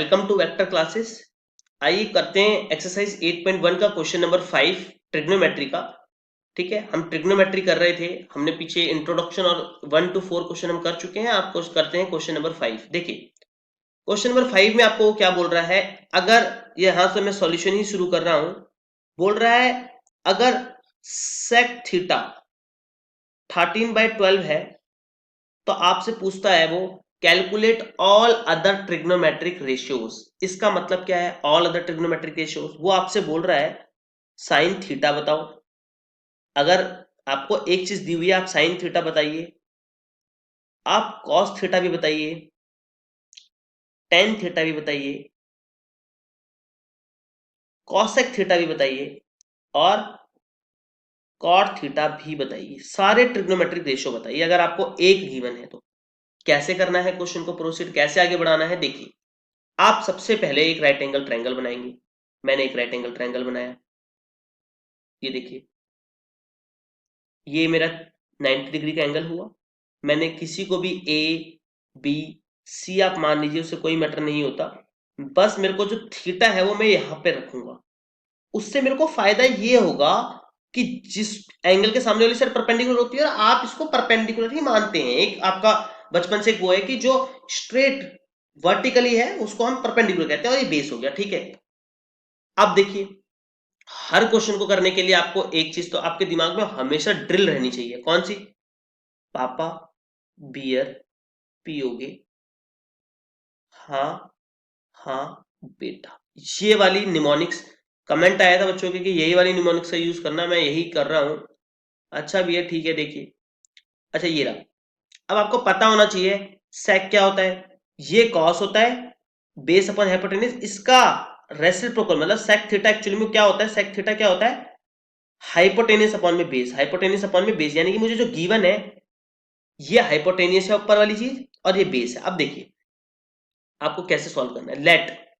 Welcome to vector classes. आइए करते हैं एक्सरसाइज 8.1 का क्वेश्चन नंबर 5 ट्रिग्नोमेट्री का। ठीक है, हम ट्रिग्नोमेट्री कर रहे थे, हमने पीछे इंट्रोडक्शन और 1 to 4 क्वेश्चन हम कर चुके हैं। आपको करते हैं क्वेश्चन नंबर 5। देखिए क्वेश्चन नंबर 5 में आपको क्या बोल रहा है, अगर यहां से मैं सॉल्यूशन ही शुरू कर रहा हूं। बोल रहा है अगर सेक थीटा 13/12 है तो आपसे पूछता है वो calculate all other trigonometric ratios. इसका मतलब क्या है ऑल अदर ट्रिग्नोमेट्रिक रेशियोज? वो आपसे बोल रहा है साइन थीटा बताओ। अगर आपको एक चीज दी हुई है, आप साइन थीटा बताइए, आप कॉस थीटा भी बताइए, टेन थीटा भी बताइए, कॉसेक थीटा भी बताइए और कॉट थीटा भी बताइए। सारे ट्रिग्नोमेट्रिक रेशियो बताइए अगर आपको एक गिवन है तो। कैसे करना है क्वेश्चन को प्रोसीड, कैसे आगे बढ़ाना है? देखिए आप सबसे पहले एक राइट एंगल ट्रायंगल बनाएंगे। मैंने एक राइट एंगल ट्रायंगल बनाया, ये देखिए ये मेरा 90 डिग्री का एंगल हुआ। मैंने किसी को भी ए बी सी आप मान लीजिए, उससे कोई मैटर नहीं होता, बस मेरे को जो थीटा है वो मैं यहां पे रखूंगा। उससे मेरे को फायदा ये होगा कि जिस एंगल के सामने वाली साइड परपेंडिकुलर होती है और आप इसको परपेंडिकुलर ही मानते हैं। एक आपका बचपन से एक वो है कि जो स्ट्रेट वर्टिकली है उसको हम परपेंडिकुलर कहते हैं और ये बेस हो गया। ठीक है, अब देखिए हर क्वेश्चन को करने के लिए आपको एक चीज तो आपके दिमाग में हमेशा ड्रिल रहनी चाहिए। कौन सी? पापा बियर पियोगे, हाँ हाँ बेटा। ये वाली निमोनिक्स कमेंट आया था बच्चों के कि यही वाली निमोनिक्स का यूज करना, मैं यही कर रहा हूं। अच्छा भैया ठीक है, देखिए अच्छा ये रहा। अब आपको पता होना चाहिए सेक क्या होता है, ये कॉस होता है बेस अपॉन हाइपोटेन्यूज। इसका रेसिप्रोकल मतलब सेक थीटा एक्चुअली में क्या होता है, सेक थीटा क्या होता है हाइपोटेनियस अपॉन में बेस, हाइपोटेनियस अपॉन में बेस। यानी कि मुझे जो गिवन है ये हाइपोटेनियस है ऊपर वाली चीज और ये बेस है। अब देखिए आपको कैसे सॉल्व करना है, लेट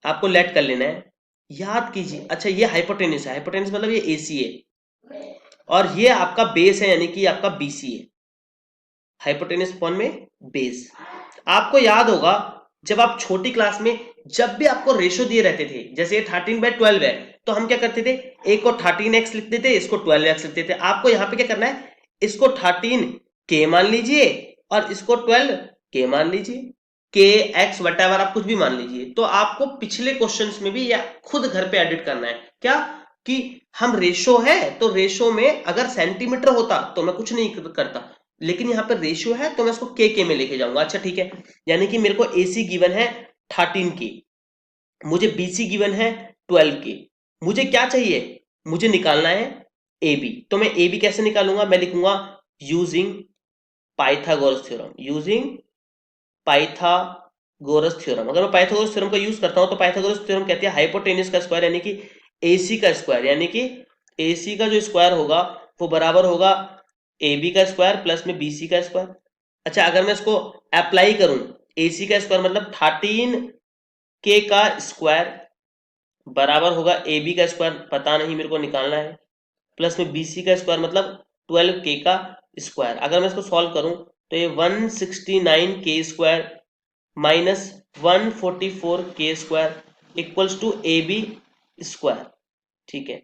आपको लेट कर लेना है। याद कीजिए, अच्छा ये हाइपोटेनियस है, हाइपोटेनियस मतलब ये एसी है और ये आपका बेस है यानी कि आपका बीसी है, हाइपोटेनियस अपॉन में बेस। आपको याद होगा जब आप छोटी क्लास में जब भी आपको रेशो दिए रहते थे, जैसे 13/12 है तो हम क्या करते थे, एक को 13x लिखते थे, इसको 12x लिखते थे। आपको यहां पे क्या करना है, इसको 13k मान लीजिए और इसको 12k मान लीजिए, k x वटेवर आप कुछ भी मान लीजिए। तो आपको पिछले क्वेश्चंस में भी या खुद घर पे एडिट करना है क्या कि हम रेशो है तो रेशो में अगर सेंटीमीटर होता तो मैं कुछ नहीं करता, लेकिन यहाँ पर रेशियो है तो मैं इसको के में लेके जाऊंगा। अच्छा ठीक है, यानी कि मेरे को एसी गिवन है 13k, मुझे बीसी गिवन है 12k। मुझे क्या चाहिए, मुझे निकालना है ए बी। तो मैं ए बी कैसे निकालूंगा, मैं लिखूंगा using Pythagoras theorem, using Pythagoras theorem. अगर मैं पाइथागोरस थ्योरम का यूज करता हूं तो पाइथागोरस थ्योरम कहती है हाइपोटेनियस का स्क्वायर यानी कि एसी का स्क्वायर, यानी कि एसी का जो स्क्वायर होगा वो बराबर होगा ए बी का स्क्वायर प्लस में बी सी का स्क्वायर। अच्छा अगर मैं इसको अप्लाई करूं, ए सी का स्क्वायर मतलब 13k का स्क्वायर बराबर होगा ए बी का स्क्वायर, पता नहीं मेरे को निकालना है, प्लस में बी सी का स्क्वायर मतलब 12k का स्क्वायर। अगर मैं इसको सॉल्व करूं तो ये 169k square minus 144k square equals to A B square. ठीक है,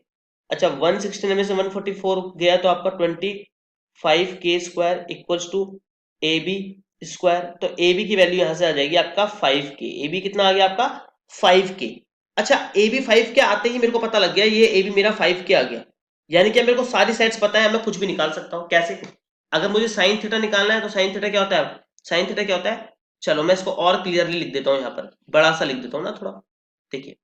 अच्छा 169 में से 144 गया तो आपका 25k square equals to A B square. तो ए बी की वैल्यू यहां से आ जाएगी आपका 5k। ए बी कितना आ गया आपका 5k। अच्छा ए बी 5k आते ही मेरे को पता लग गया ये ए बी मेरा 5k आ गया, यानी कि मेरे को सारी साइड्स पता है, मैं कुछ भी निकाल सकता हूं। कैसे? अगर मुझे साइन थीटा निकालना है तो साइन थीटा क्या होता है, साइन थीटा क्या होता है, चलो मैं इसको और क्लियरली लिख देता हूं, यहां पर बड़ा सा लिख देता हूं ना थोड़ा। देखिए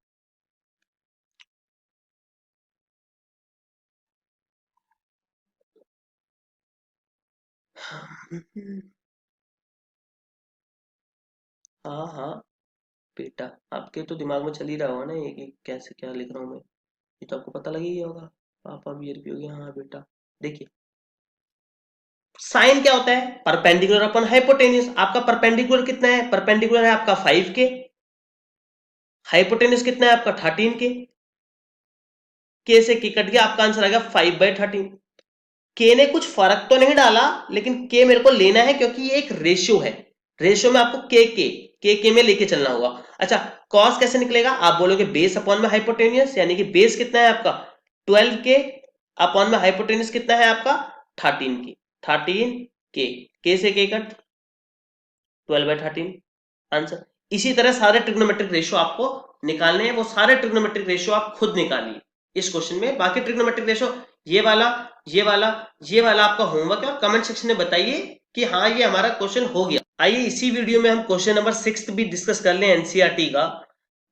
हाँ हाँ बेटा, आपके तो दिमाग में चल ही रहा होगा ना ये कि कैसे क्या लिख रहा हूँ मैं, ये तो आपको पता लग ही गया होगा। पापा बियर पियोगे, हाँ बेटा। देखिए साइन क्या होता है, परपेंडिकुलर अपन हाइपोटेन्यूज। आपका परपेंडिकुलर कितना है, परपेंडिकुलर है आपका 5k, हाइपोटेन्यूज कितना है आपका 13k, k से k कट गया, आपका आंसर आ गया 5/13। k ने कुछ फर्क तो नहीं डाला लेकिन k मेरे को लेना है क्योंकि ये एक रेशियो है, रेशियो में आपको k के में लेके चलना होगा। अच्छा, कॉस कैसे निकलेगा? आप बोलोगे बेस अपॉन में हाइपोटेनियस, यानी कि बेस कितना है आपका 12 के, अपॉन में हाइपोटेनियस कितना है आपका 13 के, 13 के से के कट 12/13 आंसर। इसी तरह सारे ट्रिग्नोमेट्रिक रेशियो आपको निकालने हैं, वो सारे ट्रिग्नोमेट्रिक रेशियो आप खुद निकालिए इस क्वेश्चन में। बाकी ट्रिग्नोमेट्रिक रेशियो ये वाला, ये वाला, ये वाला आपका होमवर्क है, और कमेंट सेक्शन में बताइए कि हाँ ये हमारा क्वेश्चन हो गया। आइए इसी वीडियो में हम क्वेश्चन नंबर 6 भी डिस्कस कर लें, एनसीईआरटी का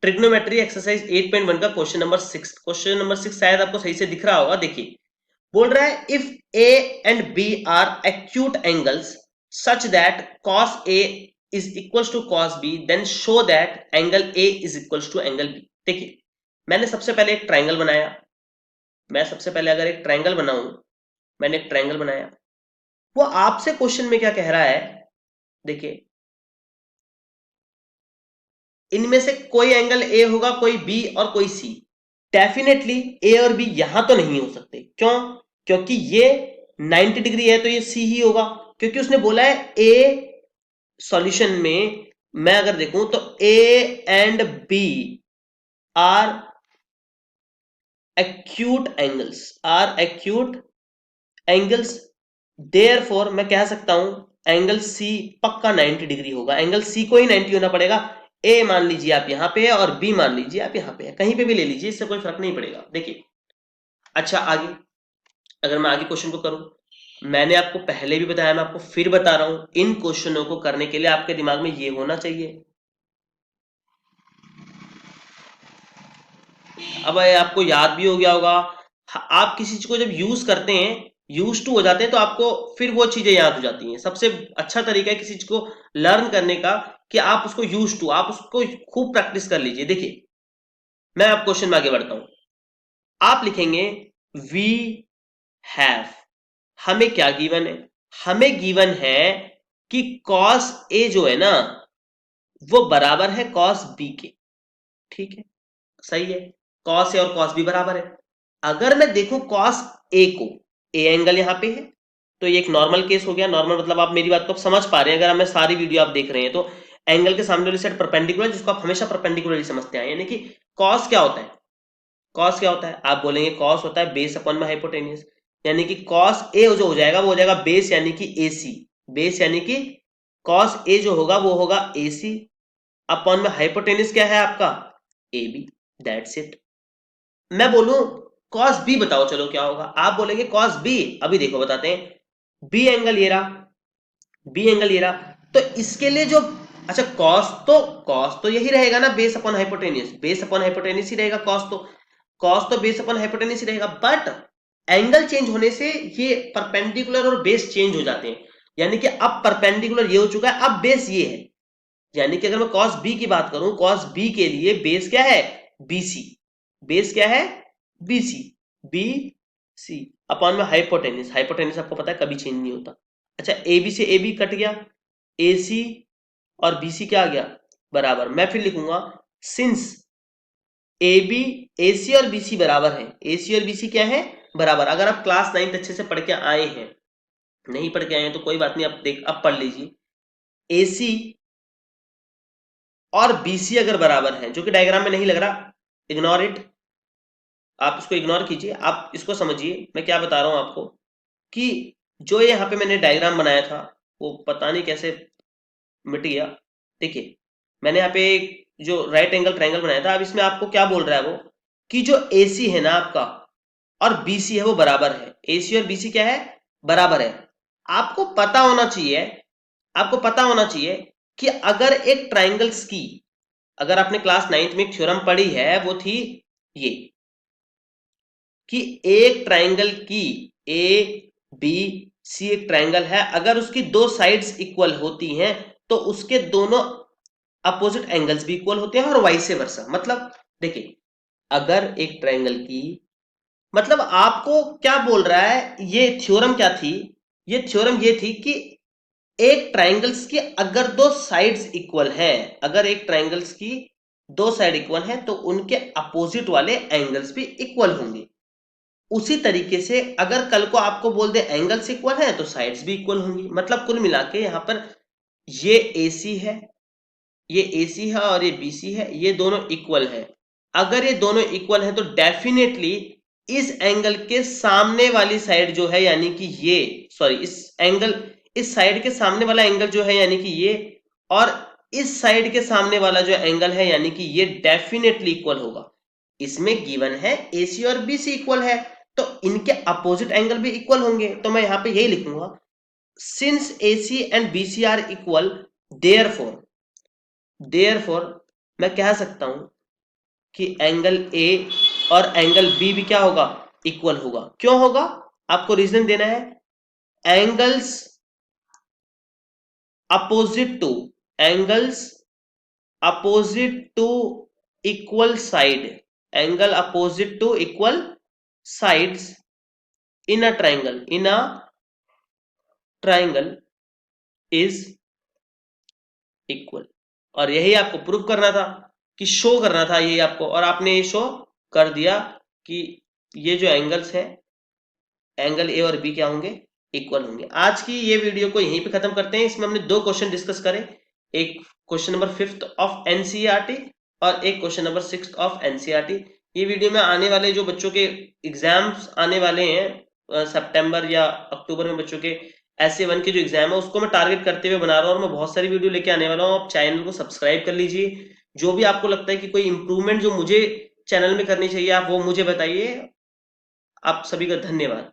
ट्रिग्नोमेट्री एक्सरसाइज 8.1 का क्वेश्चन नंबर 6। क्वेश्चन नंबर 6 शायद आपको सही से दिख रहा होगा। देखिए, बोल रहा है if A and B are acute angles such that cos A is equals to cos B, then show that angle A is equals to angle B। देखिए, मैंने सबसे पहले एक ट्राइंगल बनाया। मैं सबसे पहले अगर एक ट्राइंगल बनाऊं, मैंने एक ट्राइंगल बनाया, वो आपसे क्वेश्चन में क्या कह रहा है? देखिए, इनमें से कोई एंगल ए होगा, कोई बी और कोई सी। डेफिनेटली ए और बी यहां तो नहीं हो सकते। क्यों? क्योंकि ये 90 डिग्री है तो ये सी ही होगा, क्योंकि उसने बोला है ए सॉल्यूशन में मैं अगर देखूं तो A and B are acute angles, therefore मैं कह सकता हूं एंगल सी पक्का 90 डिग्री होगा। एंगल सी को ही 90 होना पड़ेगा। ए मान लीजिए आप यहां पे है और बी मान लीजिए आप यहां पे है, कहीं पे भी ले लीजिए, इससे कोई फर्क नहीं पड़ेगा। देखिए, अच्छा आगे अगर मैं आगे क्वेश्चन को करूं, मैंने आपको पहले भी बताया, मैं आपको फिर बता रहा हूं, इन क्वेश्चनों को करने के लिए आपके दिमाग में ये होना चाहिए। अब आपको याद भी हो गया होगा। आप किसी चीज को जब यूज करते हैं, यूज टू हो जाते हैं, तो आपको फिर वो चीजें याद हो जाती हैं। सबसे अच्छा तरीका है किसी चीज को लर्न करने का कि आप उसको यूज टू, आप उसको खूब प्रैक्टिस कर लीजिए। देखिए, मैं आप क्वेश्चन में आगे बढ़ता हूं। आप लिखेंगे वी हैव, हमें क्या गिवन है? हमें गिवन है कि cos A जो है ना वो बराबर है cos B के। ठीक है, सही है, cos A और cos B बराबर है। अगर मैं देखूं cos A को, A एंगल यहां पे है, तो ये एक नॉर्मल केस हो गया। नॉर्मल मतलब आप मेरी बात को समझ पा रहे हैं, अगर हमें सारी वीडियो आप देख रहे हैं तो एंगल के सामने वाली साइड परपेंडिकुलर, जिसको आप हमेशा परपेंडिकुलर समझते हैं। यानी कि cos क्या होता है? cos क्या होता है? आप बोलेंगे cos होता है बेस अपॉन में हाइपोटेनियस, यानी कि cos A जो हो जाएगा वो हो जाएगा बेस यानी कि AC, बेस यानी कि cos A जो होगा वो होगा AC अपॉन में हाइपोटेनियस क्या है आपका AB। That's it. मैं बोलूं cos B बताओ, चलो क्या होगा? आप बोलेंगे cos B, अभी देखो बताते हैं। B एंगल ये रहा, B एंगल ये रहा, तो इसके लिए जो, अच्छा cos तो यही रहेगा ना, base upon hypotenuse, base upon hypotenuse ही रहेगा cos तो बेस अपॉन हाइपोटेनियस ही रहेगा। बट एंगल चेंज होने से ये परपेंडिकुलर और बेस चेंज हो जाते हैं। यानी कि अब परपेंडिकुलर ये हो चुका है, अब बेस ये है। यानी कि अगर मैं cos B की बात करूं, cos B के लिए बेस क्या है? BC। बेस क्या है? BC अपॉन में हाइपोटेनियस। हाइपोटेनियस आपको पता है कभी चेंज नहीं होता। अच्छा, AB से AB कट गया, AC और BC क्या आ गया? बराबर। मैं फिर लिखूंगा सिंस AB, AC और BC बराबर है। AC और BC क्या है? बराबर। अगर आप क्लास 9 अच्छे से पढ़ के आए हैं, नहीं पढ़ के आए हैं तो कोई बात नहीं, अब पढ़ लीजिए। AC और BC अगर बराबर है, जो कि डायग्राम में नहीं लग रहा, इग्नोर इट, आप इसको इग्नोर कीजिए। आप इसको समझिए मैं क्या बता रहा हूं आपको, कि जो यहाँ पे मैंने डायग्राम बनाया था वो पता नहीं कैसे मिट गया। देखिए, मैंने यहाँ पे जो राइट एंगल ट्रायंगल बनाया था, अब इसमें आपको क्या बोल रहा है वो, कि जो AC है ना आपका और BC है वो बराबर है। AC और BC क्या है? बराबर है। आपको पता होना चाहिए, आपको पता होना चाहिए कि अगर एक ट्राइंगल्स की, अगर आपने क्लास 9th में एक थ्योरम पढ़ी है, वो थी ये, कि एक ट्राइंगल की ABC एक ट्राइंगल है, अगर उसकी दो साइड्स इक्वल होती हैं तो उसके दोनों अपोजिट एंगल्स भी इक्वल होते हैं और वाइस वर्सा। मतलब देखिए, अगर एक ट्राइंगल की, मतलब आपको क्या बोल रहा है, ये थ्योरम क्या थी? ये थ्योरम ये थी कि एक ट्राइंगल्स की अगर दो साइड्स इक्वल हैं, अगर एक ट्राइंगल्स की दो साइड इक्वल हैं तो उनके अपोजिट वाले एंगल्स भी इक्वल होंगे। उसी तरीके से अगर कल को आपको बोल दे एंगल्स इक्वल हैं तो साइड्स भी इक्वल होंगी। मतलब कुल मिला के यहां पर ये AC है ये AC है और ये BC है, ये दोनों इक्वल है। अगर ये दोनों इक्वल है तो डेफिनेटली इस एंगल के सामने वाली साइड जो है, यानी कि ये, सॉरी, इस साइड के सामने वाला एंगल जो है यानी कि ये, और इस साइड के सामने वाला जो एंगल है यानी कि ये डेफिनेटली इक्वल होगा। इसमें गिवन है AC और BC इक्वल है, तो इनके अपोजिट एंगल भी इक्वल होंगे। तो मैं यहां पे यही लिखूंगा, since AC and BC are equal, therefore मैं कह सकता हूं कि एंगल A और एंगल B भी क्या होगा, इक्वल होगा। क्यों होगा, आपको रीजन देना है। Angles opposite to equal side, angle opposite to equal sides in a triangle is equal. और यही आपको प्रूव करना था, कि शो करना था यही आपको, और आपने ये शो कर दिया कि ये जो एंगल्स हैं, एंगल ए और बी क्या होंगे, इक्वल होंगे। आज की ये वीडियो को यहीं पे खत्म करते हैं। इसमें हमने 2 क्वेश्चन डिस्कस करे, एक question number 5th of NCERT और एक question number 6th of NCERT. ये वीडियो में आने वाले जो बच्चों के एग्जाम्स आने वाले हैं सितंबर या अक्टूबर में, बच्चों के SA1 के जो एग्जाम है उसको मैं टारगेट करते हुए बना रहा हूँ, और मैं बहुत सारी वीडियो लेके आने वाला हूँ। आप चैनल को सब्सक्राइब कर लीजिए। जो भी आपको लगता है कि कोई इंप्रूवमेंट जो मुझे चैनल में करनी चाहिए, आप वो मुझे बताइए। आप सभी का धन्यवाद।